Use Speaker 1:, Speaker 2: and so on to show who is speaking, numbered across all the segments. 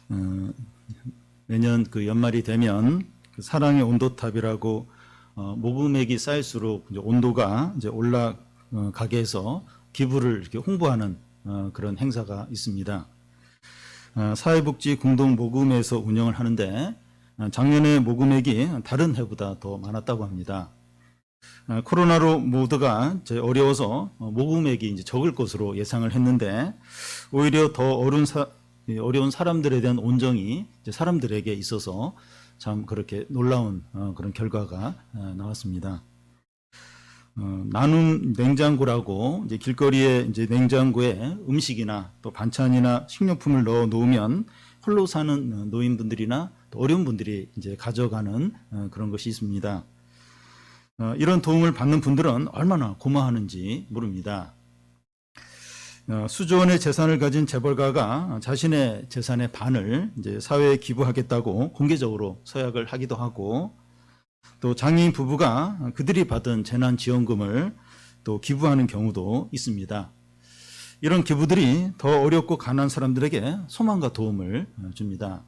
Speaker 1: 어, 매년 그 연말이 되면 그 사랑의 온도탑이라고 모금액이 쌓일수록 이제 온도가 이제 올라가게 해서 기부를 이렇게 홍보하는 그런 행사가 있습니다. 사회복지 공동 모금에서 운영을 하는데 작년에 모금액이 다른 해보다 더 많았다고 합니다. 코로나로 모두가 이제 어려워서 모금액이 이제 적을 것으로 예상을 했는데 오히려 더 어려운 사람들에 대한 온정이 이제 사람들에게 있어서 참 그렇게 놀라운 그런 결과가 나왔습니다. 나눔 냉장고라고 이제 길거리에 이제 냉장고에 음식이나 또 반찬이나 식료품을 넣어 놓으면 홀로 사는 노인분들이나 또 어려운 분들이 이제 가져가는 그런 것이 있습니다. 이런 도움을 받는 분들은 얼마나 고마워하는지 모릅니다. 수조 원의 재산을 가진 재벌가가 자신의 재산의 반을 이제 사회에 기부하겠다고 공개적으로 서약을 하기도 하고, 또 장애인 부부가 그들이 받은 재난지원금을 또 기부하는 경우도 있습니다. 이런 기부들이 더 어렵고 가난한 사람들에게 소망과 도움을 줍니다.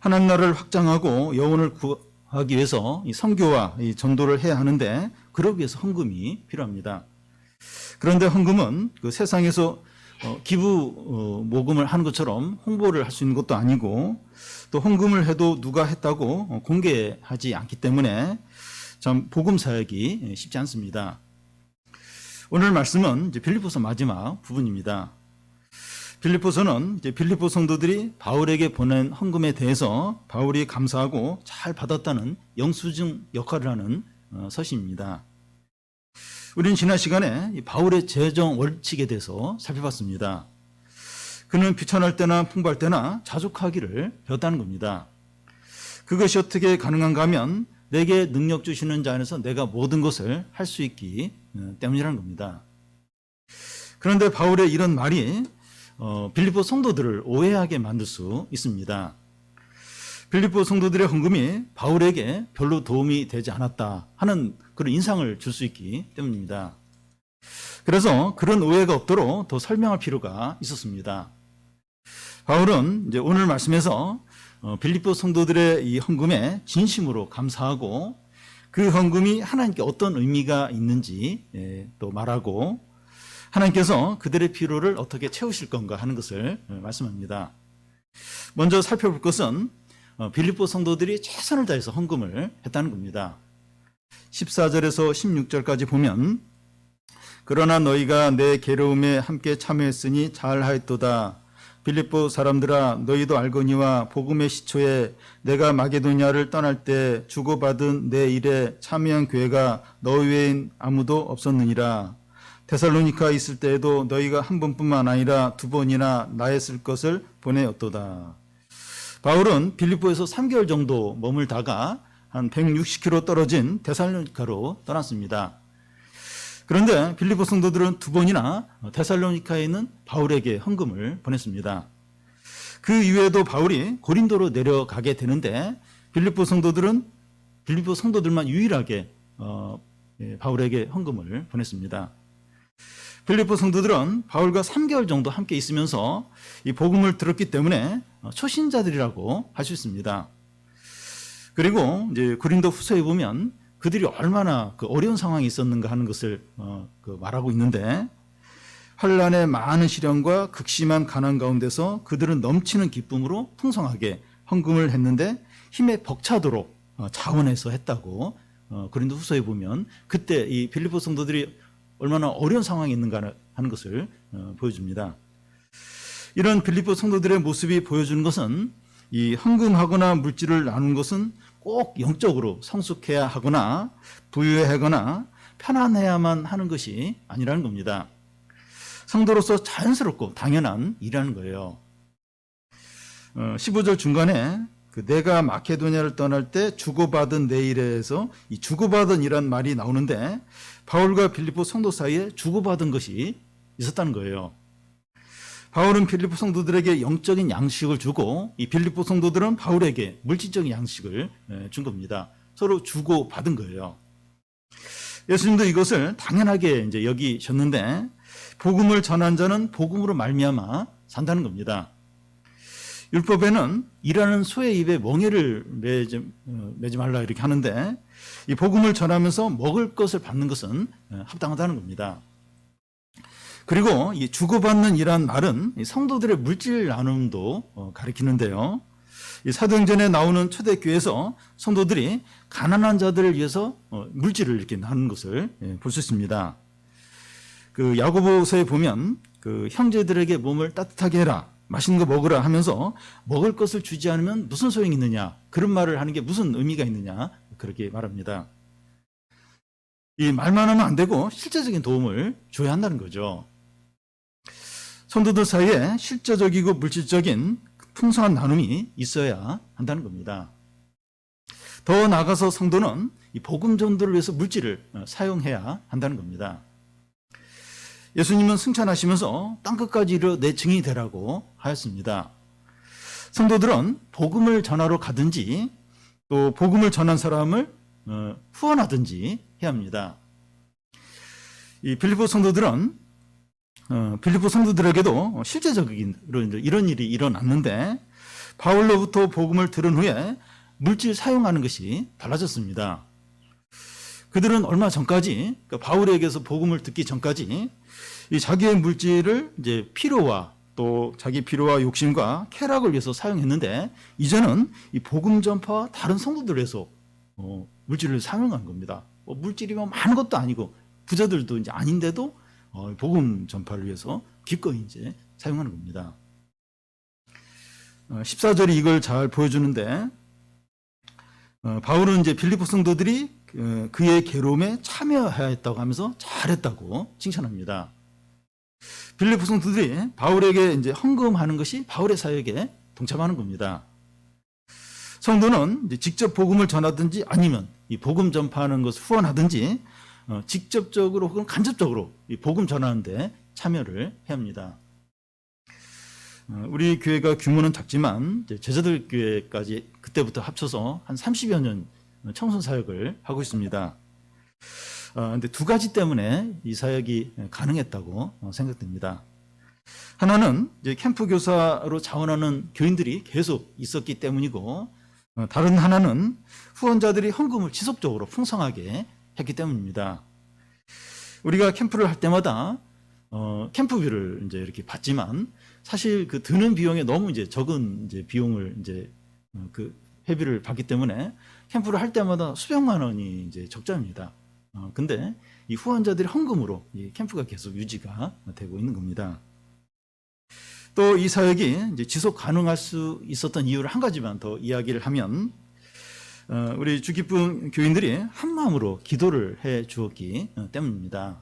Speaker 1: 하나님 나라를 확장하고 영혼을 구하기 위해서 이 선교와 이 전도를 해야 하는데 그러기 위해서 헌금이 필요합니다. 그런데 헌금은 그 세상에서 기부 모금을 하는 것처럼 홍보를 할 수 있는 것도 아니고, 또 헌금을 해도 누가 했다고 공개하지 않기 때문에 참 복음 사역이 쉽지 않습니다. 오늘 말씀은 이제 빌립보서 마지막 부분입니다. 빌립보서는 이제 빌립보 성도들이 바울에게 보낸 헌금에 대해서 바울이 감사하고 잘 받았다는 영수증 역할을 하는 서신입니다. 우리는 지난 시간에 바울의 재정 원칙에 대해서 살펴봤습니다. 그는 비천할 때나 풍부할 때나 자족하기를 배웠다는 겁니다. 그것이 어떻게 가능한가 하면 내게 능력 주시는 자 안에서 내가 모든 것을 할 수 있기 때문이라는 겁니다. 그런데 바울의 이런 말이 빌립보 성도들을 오해하게 만들 수 있습니다. 빌립보 성도들의 헌금이 바울에게 별로 도움이 되지 않았다 하는 그런 인상을 줄 수 있기 때문입니다. 그래서 그런 오해가 없도록 더 설명할 필요가 있었습니다. 바울은 이제 오늘 말씀에서 빌립보 성도들의 이 헌금에 진심으로 감사하고 그 헌금이 하나님께 어떤 의미가 있는지 또 말하고, 하나님께서 그들의 필요를 어떻게 채우실 건가 하는 것을 말씀합니다. 먼저 살펴볼 것은 빌립보 성도들이 최선을 다해서 헌금을 했다는 겁니다. 14절에서 16절까지 보면, 그러나 너희가 내 괴로움에 함께 참여했으니 잘하였도다. 빌립보 사람들아, 너희도 알거니와 복음의 시초에 내가 마게도냐를 떠날 때 주고받은 내 일에 참여한 교회가 너희 외엔 아무도 없었느니라. 데살로니카 있을 때에도 너희가 한 번뿐만 아니라 두 번이나 나의 쓸 것을 보내었도다. 바울은 빌립보에서 3개월 정도 머물다가 한 160km 떨어진 데살로니카로 떠났습니다. 그런데 빌립보 성도들은 두 번이나 데살로니카에 있는 바울에게 헌금을 보냈습니다. 그 이후에도 바울이 고린도로 내려가게 되는데 빌립보 성도들만 유일하게 바울에게 헌금을 보냈습니다. 빌립보 성도들은 바울과 3개월 정도 함께 있으면서 이 복음을 들었기 때문에 초신자들이라고 할 수 있습니다. 그리고 이제 고린도 후서에 보면 그들이 얼마나 그 어려운 상황이 있었는가 하는 것을 말하고 있는데, 환난의 많은 시련과 극심한 가난 가운데서 그들은 넘치는 기쁨으로 풍성하게 헌금을 했는데 힘에 벅차도록 자원해서 했다고 고린도 후서에 보면 그때 이 빌립보 성도들이 얼마나 어려운 상황이 있는가 하는 것을 보여줍니다. 이런 빌립보 성도들의 모습이 보여주는 것은 이 헌금하거나 물질을 나누는 것은 꼭 영적으로 성숙해야 하거나 부유하거나 편안해야만 하는 것이 아니라는 겁니다. 성도로서 자연스럽고 당연한 일이라는 거예요. 15절 중간에 내가 마케도냐를 떠날 때 주고받은 내 일에서 이 주고받은 이란 말이 나오는데 바울과 빌립보 성도 사이에 주고받은 것이 있었다는 거예요. 바울은 빌립보 성도들에게 영적인 양식을 주고 이 빌립보 성도들은 바울에게 물질적인 양식을 준 겁니다. 서로 주고받은 거예요. 예수님도 이것을 당연하게 이제 여기셨는데 복음을 전한 자는 복음으로 말미암아 산다는 겁니다. 율법에는 일하는 소의 입에 멍에를 매지 말라 이렇게 하는데 이 복음을 전하면서 먹을 것을 받는 것은 합당하다는 겁니다. 그리고 이 주고받는 이란 말은 성도들의 물질 나눔도 가리키는데요. 이 사도행전에 나오는 초대교회에서 성도들이 가난한 자들을 위해서 물질을 이렇게 나누는 것을 볼 수 있습니다. 그 야고보서에 보면 그 형제들에게 몸을 따뜻하게 해라, 맛있는 거 먹으라 하면서 먹을 것을 주지 않으면 무슨 소용이 있느냐, 그런 말을 하는 게 무슨 의미가 있느냐, 그렇게 말합니다. 이 말만 하면 안 되고 실제적인 도움을 줘야 한다는 거죠. 성도들 사이에 실제적이고 물질적인 풍성한 나눔이 있어야 한다는 겁니다. 더 나아가서 성도는 이 복음 전도를 위해서 물질을 사용해야 한다는 겁니다. 예수님은 승천하시면서 땅끝까지 이르러 내 증인이 되라고 하였습니다. 성도들은 복음을 전하러 가든지 또 복음을 전한 사람을 후원하든지 해야 합니다. 이 빌립보 성도들에게도 실제적인 이런 일이 일어났는데 바울로부터 복음을 들은 후에 물질 사용하는 것이 달라졌습니다. 그들은 얼마 전까지, 그러니까 바울에게서 복음을 듣기 전까지 이 자기의 물질을 이제 필요와 또 자기 필요와 욕심과 쾌락을 위해서 사용했는데 이제는 이 복음 전파와 다른 성도들을 위해서 물질을 사용한 겁니다. 물질이면 많은 것도 아니고 부자들도 이제 아닌데도 복음 전파를 위해서 기꺼이 이제 사용하는 겁니다. 14절이 이걸 잘 보여주는데 바울은 이제 빌립보 성도들이 그의 괴로움에 참여하였다고 하면서 잘했다고 칭찬합니다. 빌립보 성도들이 바울에게 이제 헌금하는 것이 바울의 사역에 동참하는 겁니다. 성도는 이제 직접 복음을 전하든지 아니면 이 복음 전파하는 것을 후원하든지 직접적으로 혹은 간접적으로 이 복음 전하는데 참여를 해야 합니다. 우리 교회가 규모는 작지만 제자들 교회까지 그때부터 합쳐서 한 30여 년 청소 사역을 하고 있습니다. 근데 두 가지 때문에 이 사역이 가능했다고 생각됩니다. 하나는 이제 캠프 교사로 자원하는 교인들이 계속 있었기 때문이고, 다른 하나는 후원자들이 헌금을 지속적으로 풍성하게 했기 때문입니다. 우리가 캠프를 할 때마다 캠프비를 이제 이렇게 받지만 사실 그 드는 비용에 너무 이제 적은 이제 비용을 이제 그 회비를 받기 때문에 캠프를 할 때마다 수백만 원이 이제 적자입니다. 근데 이 후원자들의 헌금으로 이 캠프가 계속 유지가 되고 있는 겁니다. 또 이 사역이 이제 지속 가능할 수 있었던 이유를 한 가지만 더 이야기를 하면, 우리 주기쁨 교인들이 한 마음으로 기도를 해 주었기 때문입니다.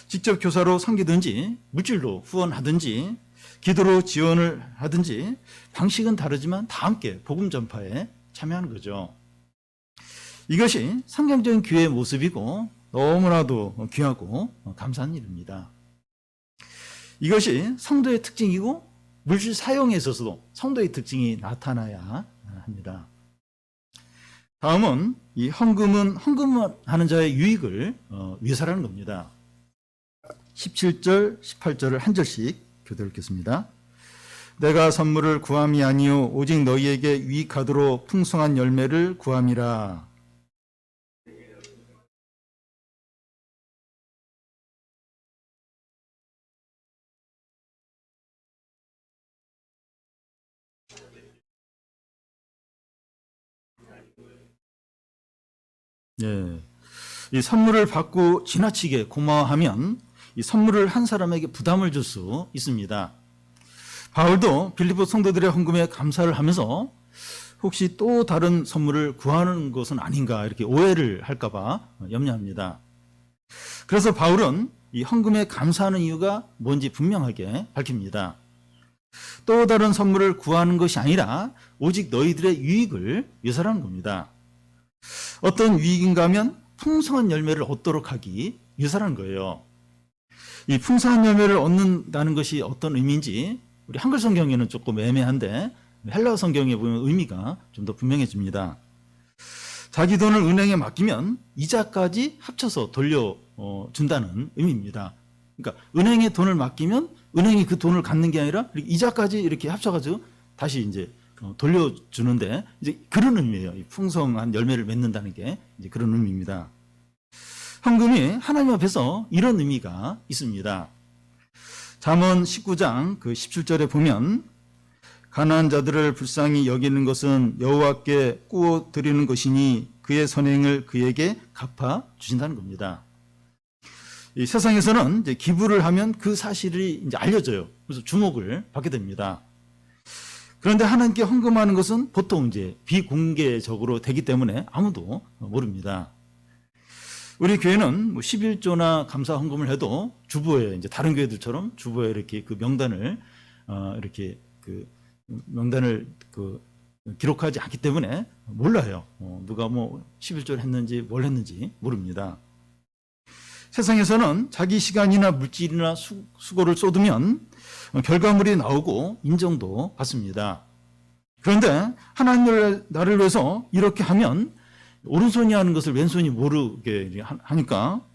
Speaker 1: 직접 교사로 섬기든지 물질로 후원하든지 기도로 지원을 하든지 방식은 다르지만 다 함께 복음 전파에 참여하는 거죠. 이것이 성경적인 교회의 모습이고 너무나도 귀하고 감사한 일입니다. 이것이 성도의 특징이고 물질 사용에 있어서도 성도의 특징이 나타나야 합니다. 다음은 이 헌금하는 자의 유익을 위해서라는 겁니다. 17절, 18절을 한 절씩 교대로 읽겠습니다. 내가 선물을 구함이 아니요 오직 너희에게 유익하도록 풍성한 열매를 구함이라. 예, 이 선물을 받고 지나치게 고마워하면 이 선물을 한 사람에게 부담을 줄 수 있습니다. 바울도 빌립보 성도들의 헌금에 감사를 하면서 혹시 또 다른 선물을 구하는 것은 아닌가 이렇게 오해를 할까봐 염려합니다. 그래서 바울은 이 헌금에 감사하는 이유가 뭔지 분명하게 밝힙니다. 또 다른 선물을 구하는 것이 아니라 오직 너희들의 유익을 위해서라는 겁니다. 어떤 유익인가 하면 풍성한 열매를 얻도록 하기 위해서라는 거예요. 이 풍성한 열매를 얻는다는 것이 어떤 의미인지 우리 한글 성경에는 조금 애매한데 헬라어 성경에 보면 의미가 좀 더 분명해집니다. 자기 돈을 은행에 맡기면 이자까지 합쳐서 돌려준다는 의미입니다. 그러니까 은행에 돈을 맡기면 은행이 그 돈을 갖는 게 아니라 이자까지 이렇게 합쳐가지고 다시 이제 돌려주는데 이제 그런 의미예요. 풍성한 열매를 맺는다는 게 이제 그런 의미입니다. 헌금이 하나님 앞에서 이런 의미가 있습니다. 잠언 19장 그 17절에 보면 가난한 자들을 불쌍히 여기는 것은 여호와께 꾸어 드리는 것이니 그의 선행을 그에게 갚아 주신다는 겁니다. 이 세상에서는 이제 기부를 하면 그 사실이 이제 알려져요. 그래서 주목을 받게 됩니다. 그런데 하나님께 헌금하는 것은 보통 이제 비공개적으로 되기 때문에 아무도 모릅니다. 우리 교회는 11조나 감사 헌금을 해도 주보에 이제 다른 교회들처럼 주보에 이렇게 그 명단을 이렇게 그 명단을 기록하지 않기 때문에 몰라요. 누가 뭐 11조를 했는지 뭘 했는지 모릅니다. 세상에서는 자기 시간이나 물질이나 수고를 쏟으면 결과물이 나오고 인정도 받습니다. 그런데 하나님 나를 위해서 이렇게 하면 오른손이 하는 것을 왼손이 모르게 하니까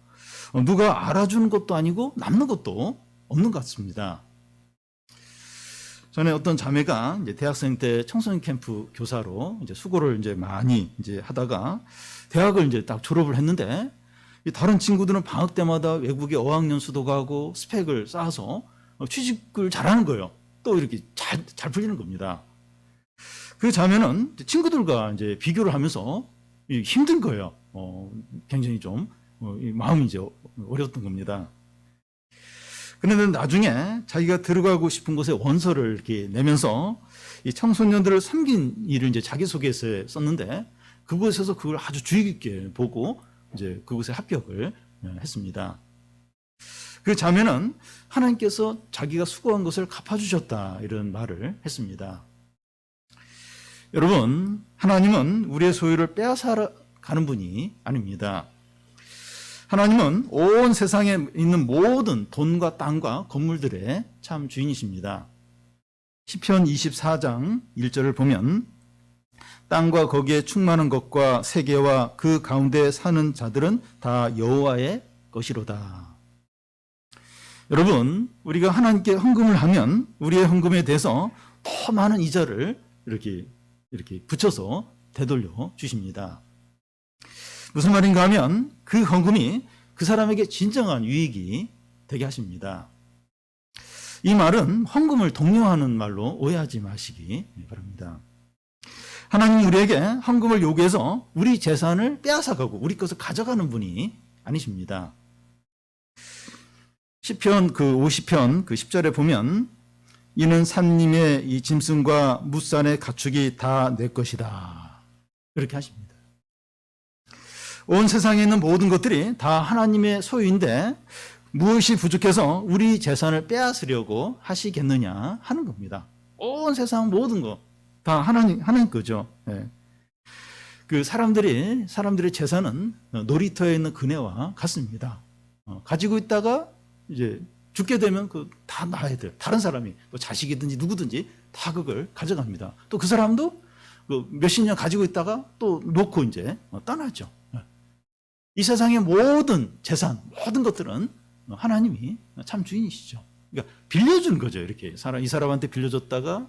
Speaker 1: 누가 알아주는 것도 아니고 남는 것도 없는 것 같습니다. 전에 어떤 자매가 이제 대학생 때 청소년 캠프 교사로 이제 수고를 이제 많이 이제 하다가 대학을 이제 딱 졸업을 했는데 다른 친구들은 방학 때마다 외국에 어학연 수도 가고 스펙을 쌓아서 취직을 잘하는 거예요. 또 이렇게 잘 풀리는 겁니다. 그 자매는 친구들과 이제 비교를 하면서 힘든 거예요. 굉장히 좀 마음이 이제 어려웠던 겁니다. 그런데 나중에 자기가 들어가고 싶은 곳에 원서를 이렇게 내면서 이 청소년들을 섬긴 일을 이제 자기소개서에 썼는데 그곳에서 그걸 아주 주의 깊게 보고 이제 그곳에 합격을 했습니다. 그 자매는 하나님께서 자기가 수고한 것을 갚아주셨다 이런 말을 했습니다. 여러분, 하나님은 우리의 소유를 빼앗아 가는 분이 아닙니다. 하나님은 온 세상에 있는 모든 돈과 땅과 건물들의 참 주인이십니다. 시편 24장 1절을 보면 땅과 거기에 충만한 것과 세계와 그 가운데 사는 자들은 다 여호와의 것이로다. 여러분, 우리가 하나님께 헌금을 하면 우리의 헌금에 대해서 더 많은 이자를 이렇게 붙여서 되돌려 주십니다. 무슨 말인가 하면 그 헌금이 그 사람에게 진정한 유익이 되게 하십니다. 이 말은 헌금을 독려하는 말로 오해하지 마시기 바랍니다. 하나님 우리에게 헌금을 요구해서 우리 재산을 빼앗아가고 우리 것을 가져가는 분이 아니십니다. 시편 50편 10절에 보면 이는 산림의 이 짐승과 무산의 가축이 다 내 것이다. 이렇게 하십니다. 온 세상에 있는 모든 것들이 다 하나님의 소유인데 무엇이 부족해서 우리 재산을 빼앗으려고 하시겠느냐 하는 겁니다. 온 세상 모든 거 다 하나님 거죠. 네. 그 사람들의 재산은 놀이터에 있는 그네와 같습니다. 가지고 있다가 이제 죽게 되면 그 다 놔야 돼요. 다른 사람이 뭐 자식이든지 누구든지 다 그걸 가져갑니다. 또 그 사람도 그 몇십 년 가지고 있다가 또 놓고 이제 떠나죠. 이 세상의 모든 재산, 모든 것들은 하나님이 참 주인이시죠. 그러니까 빌려준 거죠. 이렇게 이 사람한테 빌려줬다가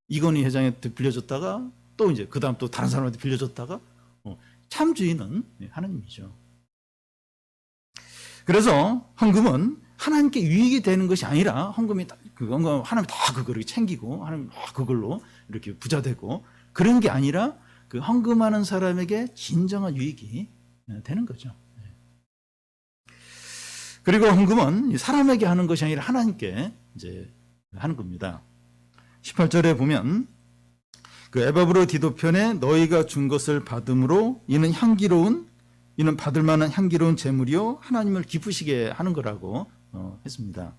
Speaker 1: 이건희 회장한테 빌려줬다가 또 이제 그 다음 또 다른 사람한테 빌려줬다가 참 주인은 하나님이죠. 그래서 헌금은 하나님께 유익이 되는 것이 아니라 헌금 하나님 다 그걸 챙기고 하나님 다 그걸로 이렇게 부자 되고 그런 게 아니라 그 헌금하는 사람에게 진정한 유익이 되는 거죠. 그리고 헌금은 사람에게 하는 것이 아니라 하나님께 이제 하는 겁니다. 18절에 보면 그 에바브로 디도편에 너희가 준 것을 받음으로 이는 받을 만한 향기로운 제물이요 하나님을 기쁘시게 하는 거라고 했습니다.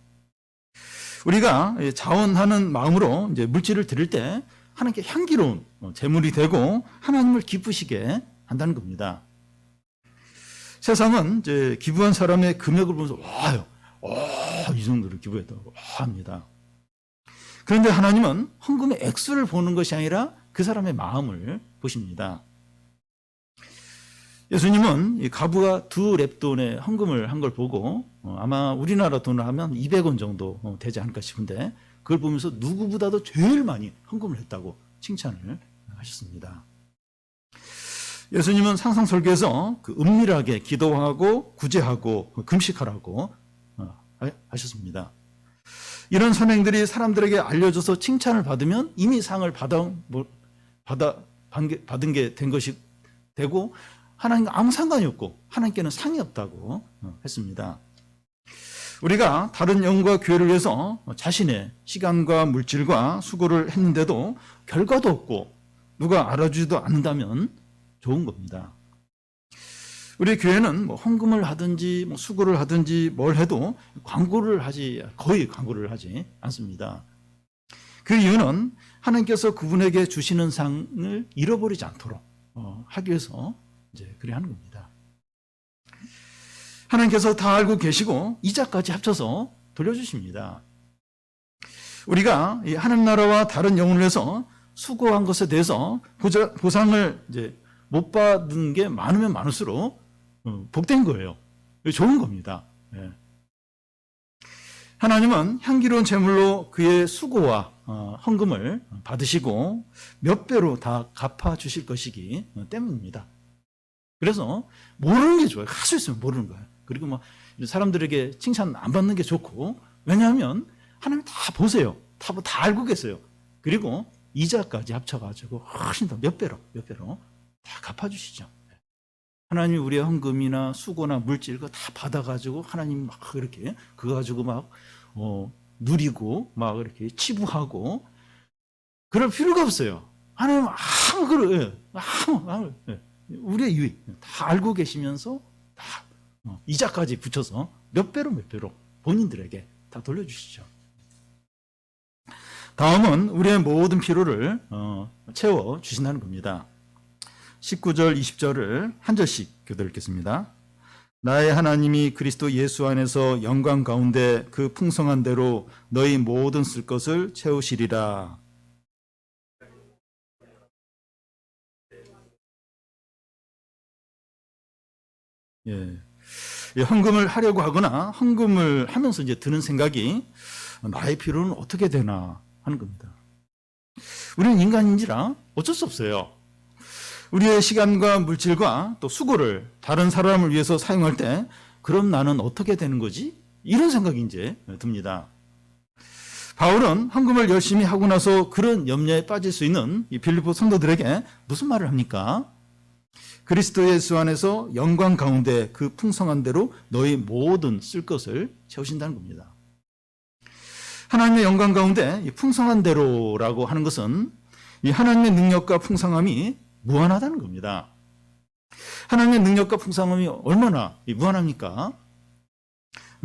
Speaker 1: 우리가 자원하는 마음으로 이제 물질을 드릴 때 하나님께 향기로운 제물이 되고 하나님을 기쁘시게 한다는 겁니다. 세상은 이제 기부한 사람의 금액을 보면서 와요. 이 정도로 기부했다고 합니다. 그런데 하나님은 헌금의 액수를 보는 것이 아니라 그 사람의 마음을 보십니다. 예수님은 이 과부가 2렙돈의 헌금을 한 걸 보고 아마 우리나라 돈으로 하면 200원 정도 되지 않을까 싶은데 그걸 보면서 누구보다도 제일 많이 헌금을 했다고 칭찬을 하셨습니다. 예수님은 상상설교에서 그 은밀하게 기도하고 구제하고 금식하라고 하셨습니다. 이런 선행들이 사람들에게 알려져서 칭찬을 받으면 이미 상을 받은 게 된 것이 되고 하나님과 아무 상관이 없고 하나님께는 상이 없다고 했습니다. 우리가 다른 영과 교회를 위해서 자신의 시간과 물질과 수고를 했는데도 결과도 없고 누가 알아주지도 않는다면 좋은 겁니다. 우리 교회는 뭐 헌금을 하든지 뭐 수고를 하든지 뭘 해도 거의 광고를 하지 않습니다. 그 이유는 하나님께서 그분에게 주시는 상을 잃어버리지 않도록 하기 위해서 이제 그래 하는 겁니다. 하나님께서 다 알고 계시고 이자까지 합쳐서 돌려주십니다. 우리가 이 하나님 나라와 다른 영혼을 위해서 수고한 것에 대해서 보상을 이제 못 받은 게 많으면 많을수록 복된 거예요. 좋은 겁니다. 하나님은 향기로운 제물로 그의 수고와 헌금을 받으시고 몇 배로 다 갚아주실 것이기 때문입니다. 그래서 모르는 게 좋아요. 할 수 있으면 모르는 거예요. 그리고 뭐 사람들에게 칭찬 안 받는 게 좋고, 왜냐하면 하나님 다 보세요. 다 알고 계세요. 그리고 이자까지 합쳐가지고 훨씬 더 몇 배로 다 갚아주시죠. 하나님이 우리의 헌금이나 수고나 물질 그거 다 받아가지고 하나님 막 이렇게 그거 가지고 막 누리고 막 이렇게 치부하고 그럴 필요가 없어요. 하나님 아무 우리의 유익 다 알고 계시면서 다 이자까지 붙여서 몇 배로 본인들에게 다 돌려주시죠. 다음은 우리의 모든 필요를 채워 주신다는 겁니다. 19절 20절을 한 절씩 교도 읽겠습니다. 나의 하나님이 그리스도 예수 안에서 영광 가운데 그 풍성한 대로 너희 모든 쓸 것을 채우시리라. 헌금을 하려고 하거나 헌금을 하면서 이제 드는 생각이 나의 필요는 어떻게 되나 하는 겁니다. 우리는 인간인지라 어쩔 수 없어요. 우리의 시간과 물질과 또 수고를 다른 사람을 위해서 사용할 때 그럼 나는 어떻게 되는 거지? 이런 생각이 이제 듭니다. 바울은 헌금을 열심히 하고 나서 그런 염려에 빠질 수 있는 이 빌립보 성도들에게 무슨 말을 합니까? 그리스도 예수 안에서 영광 가운데 그 풍성한 대로 너희 모든 쓸 것을 채우신다는 겁니다. 하나님의 영광 가운데 이 풍성한 대로라고 하는 것은 이 하나님의 능력과 풍성함이 무한하다는 겁니다. 하나님의 능력과 풍성함이 얼마나 무한합니까?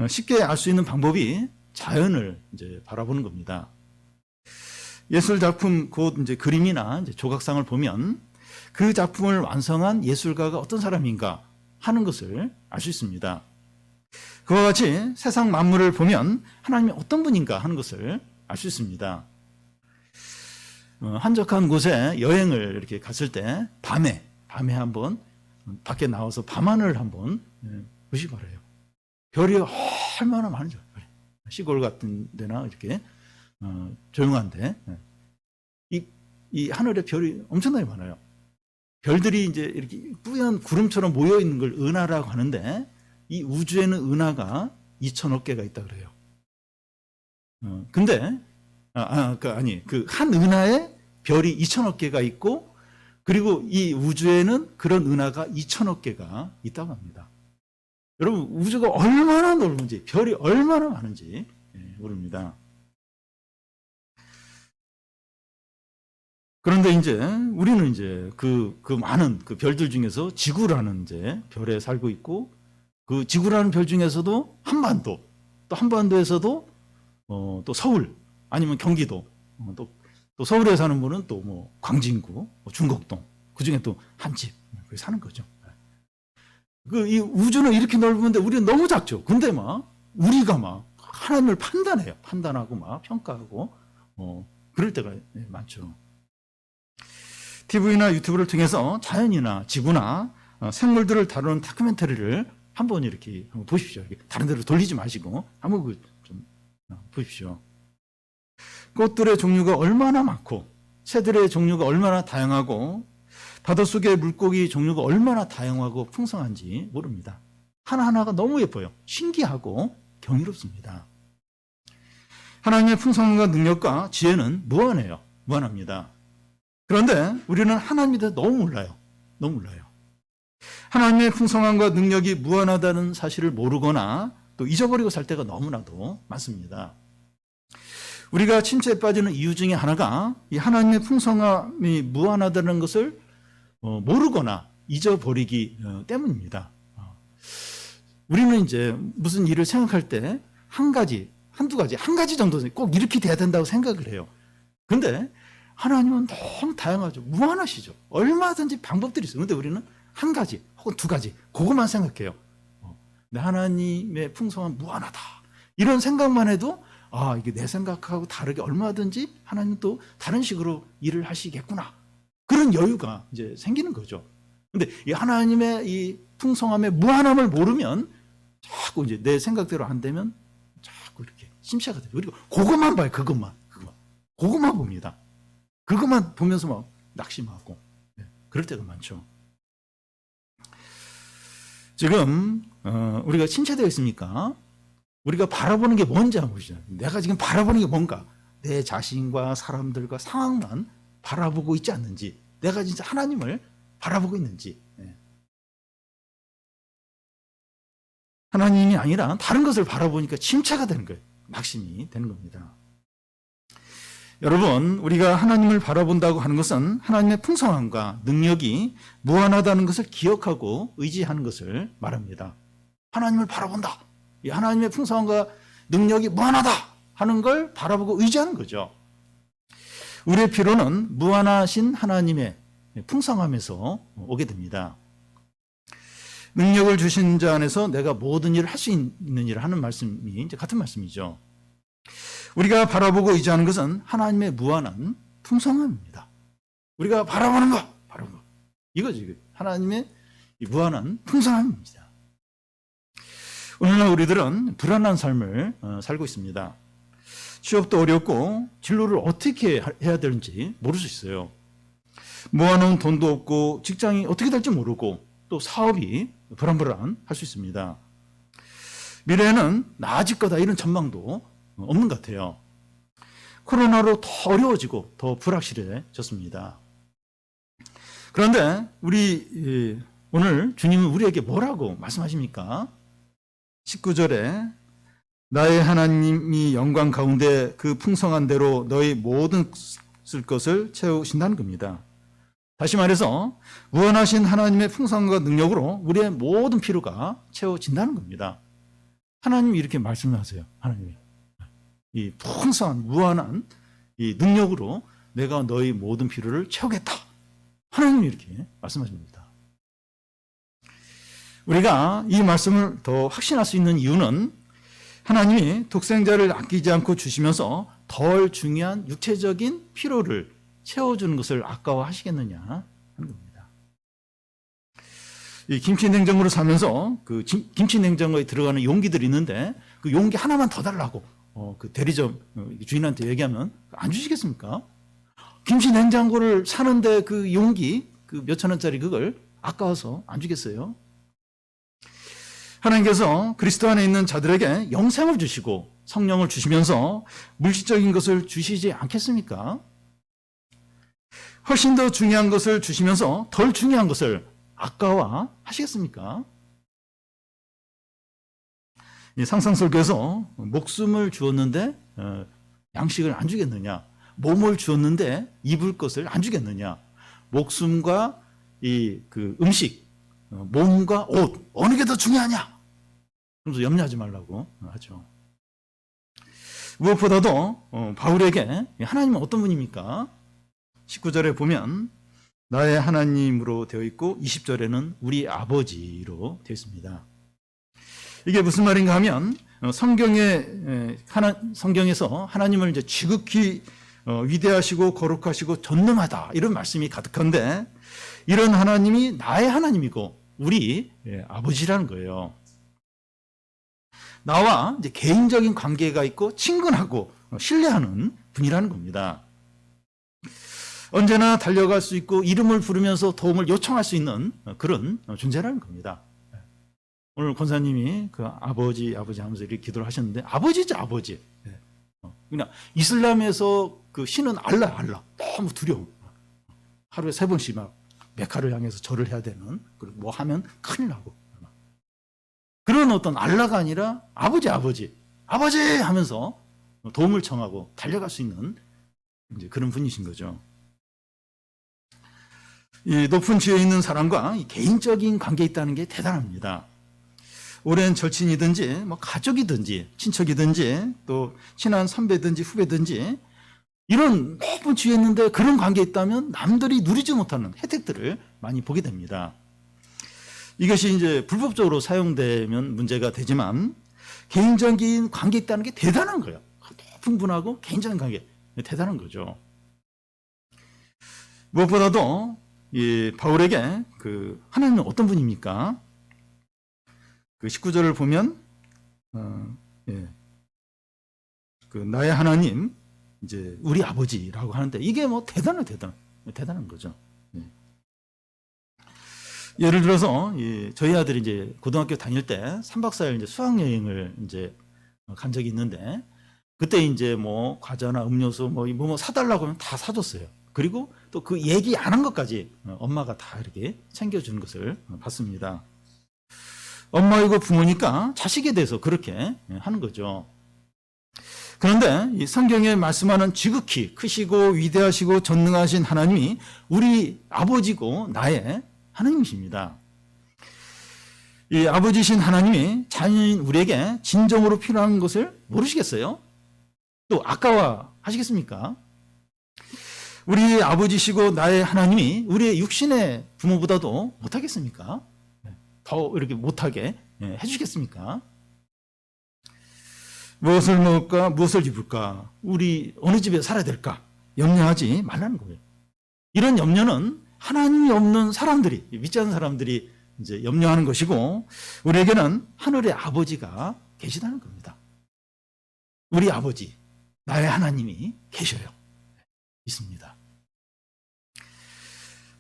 Speaker 1: 쉽게 알 수 있는 방법이 자연을 이제 바라보는 겁니다. 예술 작품 곧 이제 그림이나 이제 조각상을 보면 그 작품을 완성한 예술가가 어떤 사람인가 하는 것을 알 수 있습니다. 그와 같이 세상 만물을 보면 하나님이 어떤 분인가 하는 것을 알 수 있습니다. 한적한 곳에 여행을 이렇게 갔을 때 밤에 한번 밖에 나와서 밤하늘을 한번 보시기 바라요. 별이 얼마나 많은지. 시골 같은 데나 이렇게 조용한데 이 하늘에 별이 엄청나게 많아요. 별들이 이제 이렇게 뿌연 구름처럼 모여 있는 걸 은하라고 하는데 이 우주에는 은하가 2,000억 개가 있다 그래요. 근데 그 한 은하에 별이 2,000억 개가 있고 그리고 이 우주에는 그런 은하가 2,000억 개가 있다고 합니다. 여러분 우주가 얼마나 넓은지 별이 얼마나 많은지 모릅니다. 그런데 이제 우리는 이제 그 많은 그 별들 중에서 지구라는 이제 별에 살고 있고 그 지구라는 별 중에서도 한반도 또 한반도에서도 또 서울 아니면 경기도 또 서울에 사는 분은 또 뭐 광진구, 중곡동 그 중에 또 한 집 거기 사는 거죠. 이 우주는 이렇게 넓은데 우리는 너무 작죠. 근데 막 우리가 막 하나님을 판단하고 막 평가하고 그럴 때가 많죠. TV나 유튜브를 통해서 자연이나 지구나 생물들을 다루는 다큐멘터리를 한번 이렇게 한번 보십시오. 다른 데로 돌리지 마시고 한번 좀 보십시오. 꽃들의 종류가 얼마나 많고 새들의 종류가 얼마나 다양하고 바닷속의 물고기 종류가 얼마나 다양하고 풍성한지 모릅니다. 하나하나가 너무 예뻐요. 신기하고 경이롭습니다. 하나님의 풍성함과 능력과 지혜는 무한해요. 무한합니다. 그런데 우리는 하나님에 대해 너무 몰라요. 너무 몰라요. 하나님의 풍성함과 능력이 무한하다는 사실을 모르거나 또 잊어버리고 살 때가 너무나도 많습니다. 우리가 침체에 빠지는 이유 중에 하나가 이 하나님의 풍성함이 무한하다는 것을 모르거나 잊어버리기 때문입니다. 우리는 이제 무슨 일을 생각할 때 한 가지, 한두 가지, 한 가지 정도는 꼭 이렇게 돼야 된다고 생각을 해요. 그런데 하나님은 너무 다양하죠. 무한하시죠. 얼마든지 방법들이 있어요. 그런데 우리는 한 가지 혹은 두 가지 그것만 생각해요. 근데 하나님의 풍성함 무한하다. 이런 생각만 해도 이게 내 생각하고 다르게 얼마든지 하나님은 또 다른 식으로 일을 하시겠구나. 그런 여유가 이제 생기는 거죠. 근데 이 하나님의 이 풍성함의 무한함을 모르면 자꾸 이제 내 생각대로 안 되면 자꾸 이렇게 심취하게 돼요. 그리고 그것만 봐요. 그것만 봅니다. 그것만 보면서 막 낙심하고 그럴 때가 많죠. 지금 우리가 침체되어 있습니까? 우리가 바라보는 게 뭔지 한번 보시죠. 내가 지금 바라보는 게 뭔가? 내 자신과 사람들과 상황만 바라보고 있지 않는지, 내가 진짜 하나님을 바라보고 있는지. 하나님이 아니라 다른 것을 바라보니까 침체가 되는 거예요. 낙심이 되는 겁니다. 여러분, 우리가 하나님을 바라본다고 하는 것은 하나님의 풍성함과 능력이 무한하다는 것을 기억하고 의지하는 것을 말합니다. 하나님을 바라본다. 이 하나님의 풍성함과 능력이 무한하다 하는 걸 바라보고 의지하는 거죠. 우리의 필요는 무한하신 하나님의 풍성함에서 오게 됩니다. 능력을 주신 자 안에서 내가 모든 일을 할 수 있는 일을 하는 말씀이 이제 같은 말씀이죠. 우리가 바라보고 의지하는 것은 하나님의 무한한 풍성함입니다. 우리가 바라보는 것. 이거지. 하나님의 무한한 풍성함입니다. 오늘날 우리들은 불안한 삶을 살고 있습니다. 취업도 어렵고 진로를 어떻게 해야 되는지 모를 수 있어요. 모아놓은 돈도 없고 직장이 어떻게 될지 모르고 또 사업이 불안할 수 있습니다. 미래에는 나아질 거다 이런 전망도 없는 것 같아요. 코로나로 더 어려워지고 더 불확실해졌습니다. 그런데 우리 오늘 주님은 우리에게 뭐라고 말씀하십니까? 19절에 나의 하나님이 영광 가운데 그 풍성한 대로 너희 모든 쓸 것을 채우신다는 겁니다. 다시 말해서 무한하신 하나님의 풍성과 능력으로 우리의 모든 필요가 채워진다는 겁니다. 하나님이 이렇게 말씀하세요. 하나님이 이 풍성한 무한한 이 능력으로 내가 너희 모든 필요를 채우겠다. 하나님이 이렇게 말씀하십니다. 우리가 이 말씀을 더 확신할 수 있는 이유는 하나님이 독생자를 아끼지 않고 주시면서 덜 중요한 육체적인 필요를 채워주는 것을 아까워하시겠느냐 하는 겁니다. 이 김치냉장고를 사면서 그 김치냉장고에 들어가는 용기들이 있는데 그 용기 하나만 더 달라고 그 대리점 주인한테 얘기하면 안 주시겠습니까? 김치냉장고를 사는데 그 용기 그 몇천 원짜리 그걸 아까워서 안 주겠어요? 하나님께서 그리스도 안에 있는 자들에게 영생을 주시고 성령을 주시면서 물질적인 것을 주시지 않겠습니까? 훨씬 더 중요한 것을 주시면서 덜 중요한 것을 아까워하시겠습니까? 상상설교에서 목숨을 주었는데 양식을 안 주겠느냐, 몸을 주었는데 입을 것을 안 주겠느냐, 목숨과 그 음식, 몸과 옷 어느 게 더 중요하냐? 그러면서 염려하지 말라고 하죠. 무엇보다도 바울에게 하나님은 어떤 분입니까? 19절에 보면 나의 하나님으로 되어 있고 20절에는 우리 아버지로 되어 있습니다. 이게 무슨 말인가 하면 성경에서 하나님을 이제 지극히 위대하시고 거룩하시고 전능하다 이런 말씀이 가득한데 이런 하나님이 나의 하나님이고 우리 아버지라는 거예요. 나와 이제 개인적인 관계가 있고 친근하고 신뢰하는 분이라는 겁니다. 언제나 달려갈 수 있고 이름을 부르면서 도움을 요청할 수 있는 그런 존재라는 겁니다. 오늘 권사님이 그 아버지 하면서 이렇게 기도를 하셨는데 아버지죠, 아버지. 그냥 이슬람에서 그 신은 알라 너무 두려워. 하루에 3번씩 막 메카를 향해서 절을 해야 되는, 그리고 뭐 하면 큰일 나고 그런 어떤 알라가 아니라 아버지 하면서 도움을 청하고 달려갈 수 있는 이제 그런 분이신 거죠. 이 높은 지위에 있는 사람과 이 개인적인 관계에 있다는 게 대단합니다. 오랜 절친이든지 뭐 가족이든지 친척이든지 또 친한 선배든지 후배든지 이런 높은 지위에 있는데 그런 관계에 있다면 남들이 누리지 못하는 혜택들을 많이 보게 됩니다. 이것이 이제 불법적으로 사용되면 문제가 되지만 개인적인 관계에 있다는 게 대단한 거예요. 높은 분하고 개인적인 관계 대단한 거죠. 무엇보다도 이 바울에게 그 하나님은 어떤 분입니까? 그 19절을 보면 그 나의 하나님 이제 우리 아버지라고 하는데 이게 뭐 대단한 거죠. 예를 들어서 저희 아들이 이제 고등학교 다닐 때 3박 4일 이제 수학 여행을 이제 간 적이 있는데 그때 이제 뭐 과자나 음료수 뭐 사달라고 하면 다 사줬어요. 그리고 또 그 얘기 안 한 것까지 엄마가 다 이렇게 챙겨주는 것을 봤습니다. 엄마이고 부모니까 자식에 대해서 그렇게 하는 거죠. 그런데 이 성경에 말씀하는 지극히 크시고 위대하시고 전능하신 하나님이 우리 아버지고 나의 하나님이십니다. 이 아버지신 하나님이 자녀인 우리에게 진정으로 필요한 것을 모르시겠어요? 또 아까워하시겠습니까? 우리 아버지시고 나의 하나님이 우리의 육신의 부모보다도 못하겠습니까? 더 이렇게 못하게 해주시겠습니까? 무엇을 먹을까? 무엇을 입을까? 우리 어느 집에 살아야 될까? 염려하지 말라는 거예요. 이런 염려는 하나님이 없는 사람들이, 믿지 않는 사람들이 이제 염려하는 것이고, 우리에게는 하늘의 아버지가 계시다는 겁니다. 우리 아버지, 나의 하나님이 계셔요. 있습니다.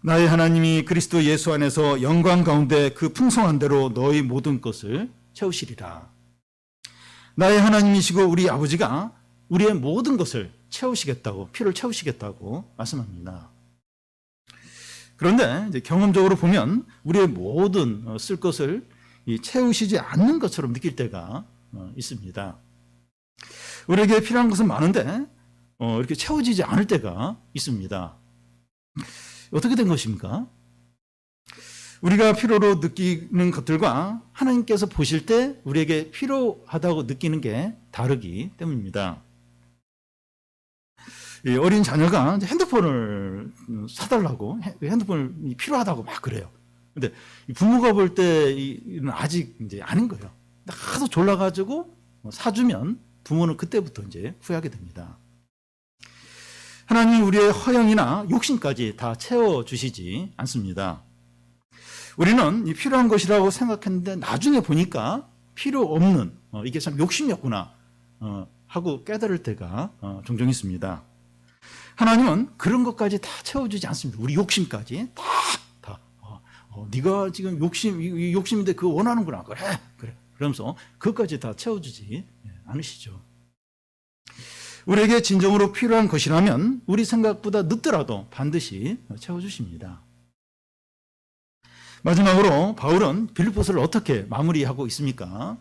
Speaker 1: 나의 하나님이 그리스도 예수 안에서 영광 가운데 그 풍성한 대로 너희 모든 것을 채우시리라. 나의 하나님이시고 우리 아버지가 우리의 모든 것을 채우시겠다고, 필요를 채우시겠다고 말씀합니다. 그런데 이제 경험적으로 보면 우리의 모든 쓸 것을 채우시지 않는 것처럼 느낄 때가 있습니다. 우리에게 필요한 것은 많은데 이렇게 채워지지 않을 때가 있습니다. 어떻게 된 것입니까? 우리가 필요로 느끼는 것들과 하나님께서 보실 때 우리에게 필요하다고 느끼는 게 다르기 때문입니다. 어린 자녀가 핸드폰을 사달라고, 핸드폰이 필요하다고 막 그래요. 근데 부모가 볼 때는 아직 이제 아닌 거예요. 하도 졸라가지고 사주면 부모는 그때부터 이제 후회하게 됩니다. 하나님 우리의 허영이나 욕심까지 다 채워주시지 않습니다. 우리는 이 필요한 것이라고 생각했는데 나중에 보니까 필요 없는, 이게 참 욕심이었구나 하고 깨달을 때가 종종 있습니다. 하나님은 그런 것까지 다 채워주지 않습니다. 우리 욕심까지 다. 네가 지금 욕심인데 그거 원하는구나. 그래. 그러면서 그것까지 다 채워주지 않으시죠. 우리에게 진정으로 필요한 것이라면 우리 생각보다 늦더라도 반드시 채워주십니다. 마지막으로 바울은 빌립보서를 어떻게 마무리하고 있습니까?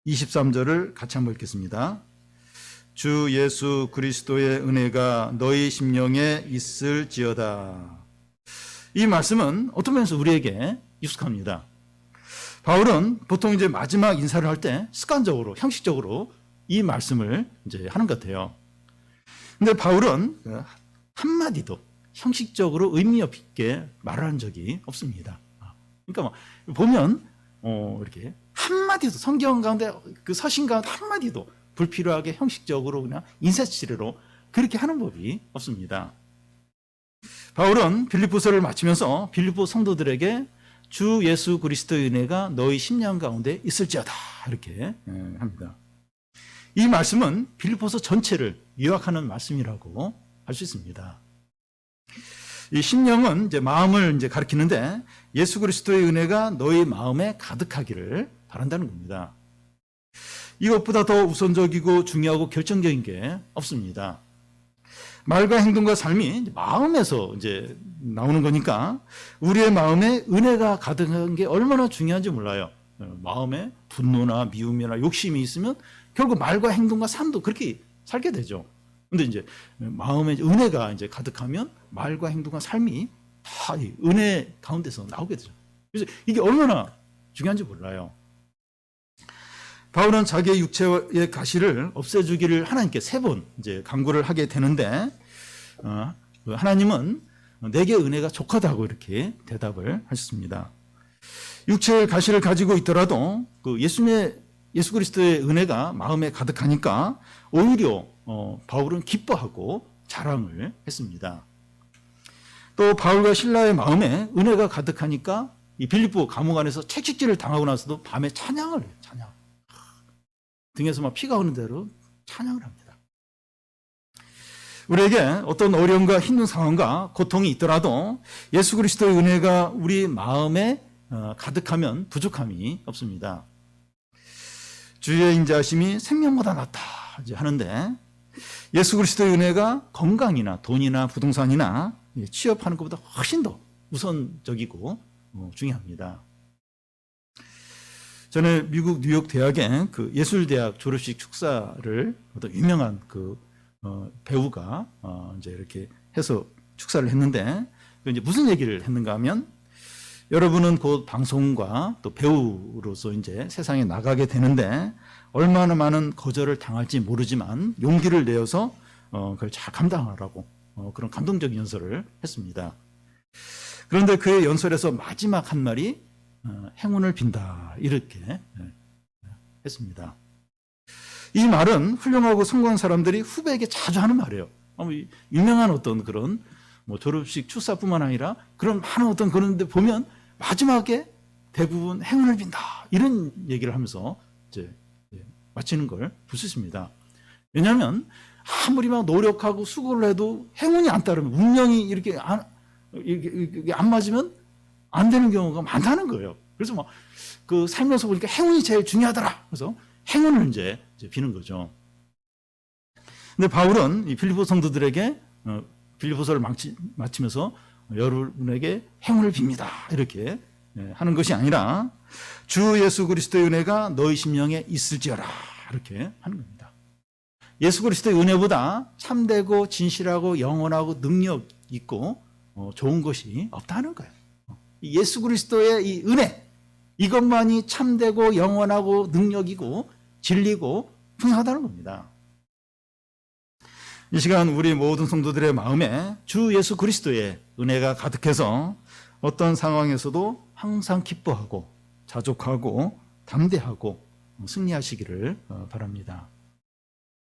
Speaker 1: 23절을 같이 한번 읽겠습니다. 주 예수 그리스도의 은혜가 너희 심령에 있을지어다. 이 말씀은 어떤 면에서 우리에게 익숙합니다. 바울은 보통 이제 마지막 인사를 할 때 습관적으로, 형식적으로 이 말씀을 이제 하는 것 같아요. 근데 바울은 한마디도 형식적으로 의미 없게 말한 적이 없습니다. 그러니까 보면 이렇게 한마디도 성경 가운데 그 서신 가운데 한마디도 불필요하게 형식적으로 그냥 인사치레로 그렇게 하는 법이 없습니다. 바울은 빌립보서를 마치면서 빌립보 성도들에게 주 예수 그리스도의 은혜가 너희 심령 가운데 있을지어다 이렇게 합니다. 이 말씀은 빌립보서 전체를 요약하는 말씀이라고 할 수 있습니다. 이 심령은 이제 마음을 이제 가리키는데 예수 그리스도의 은혜가 너희 마음에 가득하기를 바란다는 겁니다. 이것보다 더 우선적이고 중요하고 결정적인 게 없습니다. 말과 행동과 삶이 마음에서 이제 나오는 거니까 우리의 마음에 은혜가 가득한 게 얼마나 중요한지 몰라요. 마음에 분노나 미움이나 욕심이 있으면 결국 말과 행동과 삶도 그렇게 살게 되죠. 근데 이제 마음에 은혜가 이제 가득하면 말과 행동과 삶이 다 은혜 가운데서 나오게 되죠. 그래서 이게 얼마나 중요한지 몰라요. 바울은 자기의 육체의 가시를 없애주기를 하나님께 3번 이제 간구를 하게 되는데, 하나님은 내게 은혜가 족하다고 이렇게 대답을 하셨습니다. 육체의 가시를 가지고 있더라도 그 예수 그리스도의 은혜가 마음에 가득하니까 오히려 바울은 기뻐하고 자랑을 했습니다. 또 바울과 실라의 마음에 은혜가 가득하니까 이 빌립보 감옥 안에서 채찍질을 당하고 나서도 밤에 찬양을 해요. 찬양. 등에서 막 피가 흐르는 대로 찬양을 합니다. 우리에게 어떤 어려움과 힘든 상황과 고통이 있더라도 예수 그리스도의 은혜가 우리 마음에 가득하면 부족함이 없습니다. 주의 인자하심이 생명보다 낫다 하는데 예수 그리스도의 은혜가 건강이나 돈이나 부동산이나 취업하는 것보다 훨씬 더 우선적이고 중요합니다. 전에 미국 뉴욕 대학의 그 예술대학 졸업식 축사를 어떤 유명한 그 배우가 이제 이렇게 해서 축사를 했는데 이제 무슨 얘기를 했는가 하면 여러분은 곧 방송과 또 배우로서 이제 세상에 나가게 되는데 얼마나 많은 거절을 당할지 모르지만 용기를 내어서 그걸 잘 감당하라고 그런 감동적인 연설을 했습니다. 그런데 그의 연설에서 마지막 한 말이 행운을 빈다 이렇게 했습니다. 이 말은 훌륭하고 성공한 사람들이 후배에게 자주 하는 말이에요. 유명한 어떤 그런 졸업식 축사뿐만 아니라 그런 많은 어떤 그런 데 보면 마지막에 대부분 행운을 빈다 이런 얘기를 하면서 이제 마치는 걸 볼 수 있습니다. 왜냐하면 아무리 막 노력하고 수고를 해도 행운이 안 따르면 운명이 이렇게 안 맞으면 안 되는 경우가 많다는 거예요. 그래서 막 그 살면서 보니까 행운이 제일 중요하더라. 그래서 행운을 이제 비는 거죠. 근데 바울은 이 빌립보 성도들에게 빌립보서를 마치면서 여러분에게 행운을 빕니다. 이렇게 하는 것이 아니라 주 예수 그리스도의 은혜가 너희 심령에 있을지어라. 이렇게 하는 겁니다. 예수 그리스도의 은혜보다 참되고 진실하고 영원하고 능력 있고 좋은 것이 없다는 거예요. 예수 그리스도의 이 은혜, 이것만이 참되고 영원하고 능력이고 진리고 풍성하다는 겁니다. 이 시간 우리 모든 성도들의 마음에 주 예수 그리스도의 은혜가 가득해서 어떤 상황에서도 항상 기뻐하고 자족하고 담대하고 승리하시기를 바랍니다.